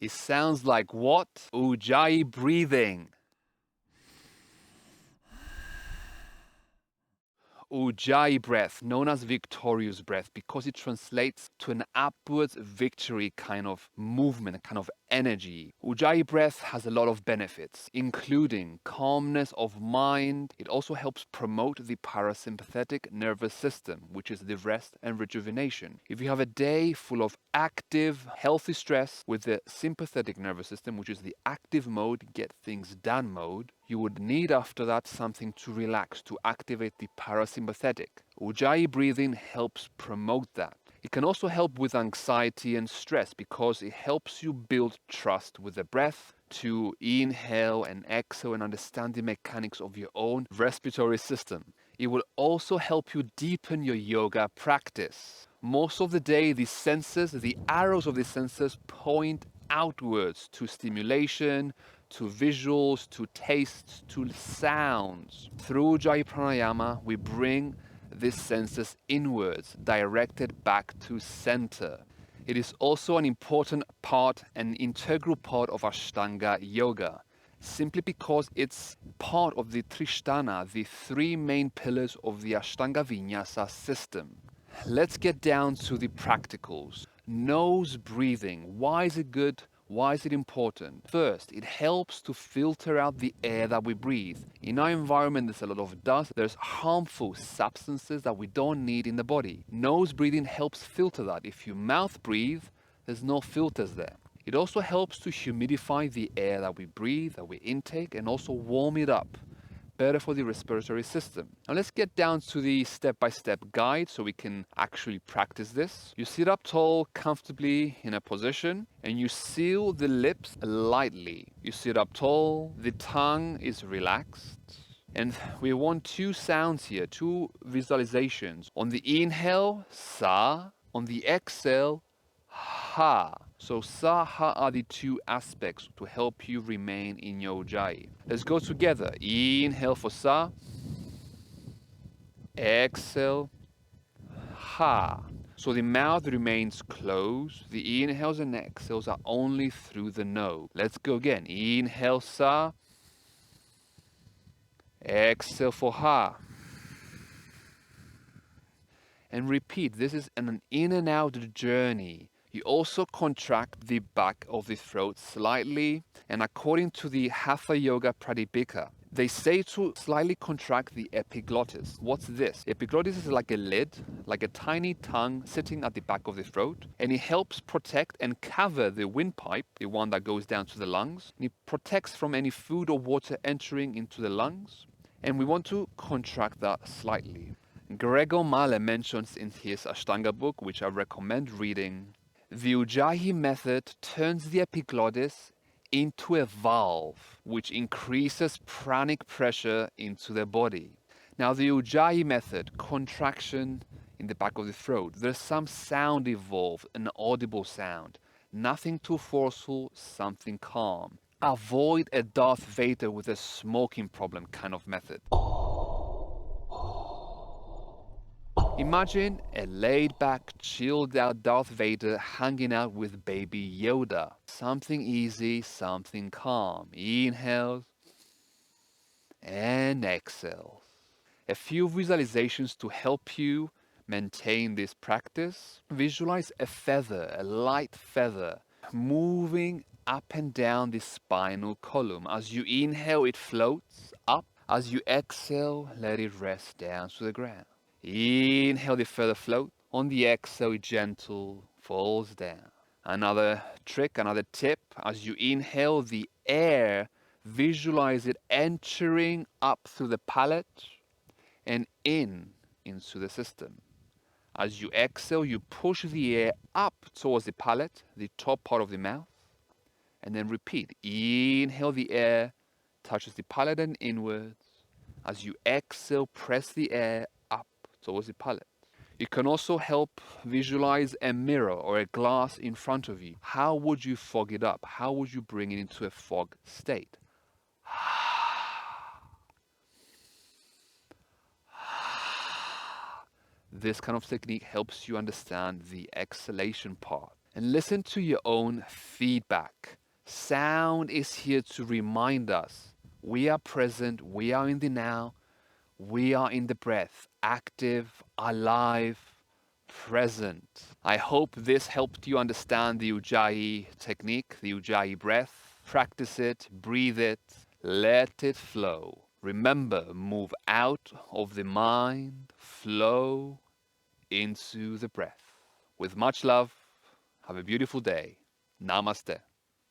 It sounds like what? Ujjayi breathing. Ujjayi breath, known as victorious breath, because it translates to an upwards victory kind of movement, a kind of energy. Ujjayi breath has a lot of benefits, including calmness of mind. It also helps promote the parasympathetic nervous system, which is the rest and rejuvenation. If you have a day full of active, healthy stress with the sympathetic nervous system, which is the active mode, get things done mode, you would need after that something to relax, to activate the parasympathetic. Ujjayi breathing helps promote that. It can also help with anxiety and stress because it helps you build trust with the breath, to inhale and exhale and understand the mechanics of your own respiratory system. It will also help you deepen your yoga practice. Most of the day, the senses, the arrows of the senses point outwards to stimulation, to visuals, to tastes, to sounds. Through Ujjayi Pranayama, we bring these senses inwards, directed back to center. It is also an important part, an integral part of Ashtanga Yoga, simply because it's part of the Trishtana, the three main pillars of the Ashtanga Vinyasa system. Let's get down to the practicals. Nose breathing. Why is it good? Why is it important? First, it helps to filter out the air that we breathe. In our environment, there's a lot of dust. There's harmful substances that we don't need in the body. Nose breathing helps filter that. If you mouth breathe, there's no filters there. It also helps to humidify the air that we breathe, that we intake, and also warm it up. Better for the respiratory system. Now let's get down to the step-by-step guide so we can actually practice this. You sit up tall, comfortably in a position, and you seal the lips lightly. You sit up tall, the tongue is relaxed, and we want two sounds here, two visualizations. On the inhale, sa. On the exhale, ha. So sa, ha are the two aspects to help you remain in your Ujjayi. Let's go together. Inhale for sa. Exhale, ha. So the mouth remains closed. The inhales and exhales are only through the nose. Let's go again. Inhale sa. Exhale for ha. And repeat. This is an in and out journey. You also contract the back of the throat slightly, and according to the Hatha Yoga Pradipika, they say to slightly contract the epiglottis. What's this? Epiglottis is like a lid, like a tiny tongue sitting at the back of the throat, and it helps protect and cover the windpipe, the one that goes down to the lungs. And it protects from any food or water entering into the lungs, and we want to contract that slightly. Gregor Mahler mentions in his Ashtanga book, which I recommend reading, the Ujjayi method turns the epiglottis into a valve, which increases pranic pressure into the body. Now, the Ujjayi method, contraction in the back of the throat, there's some sound involved, an audible sound. Nothing too forceful, something calm. Avoid a Darth Vader with a smoking problem kind of method. Imagine a laid-back, chilled-out Darth Vader hanging out with baby Yoda. Something easy, something calm. Inhales and exhales. A few visualizations to help you maintain this practice. Visualize a feather, a light feather, moving up and down the spinal column. As you inhale, it floats up. As you exhale, let it rest down to the ground. Inhale, the feather float. On the exhale, it gentle falls down. Another trick, another tip, as you inhale the air, visualize it entering up through the palate and into the system. As you exhale, you push the air up towards the palate, the top part of the mouth, and then repeat. Inhale, the air touches the palate and inwards. As you exhale, press the air up towards the palate. You can also help visualize a mirror or a glass in front of you. How would you fog it up? How would you bring it into a fog state? This kind of technique helps you understand the exhalation part. and listen to your own feedback. Sound is here to remind us we are present, we are in the now, we are in the breath, active, alive, present. I hope this helped you understand the Ujjayi technique, the Ujjayi breath. Practice it, breathe it, let it flow. Remember, move out of the mind, flow into the breath. With much love, have a beautiful day. Namaste.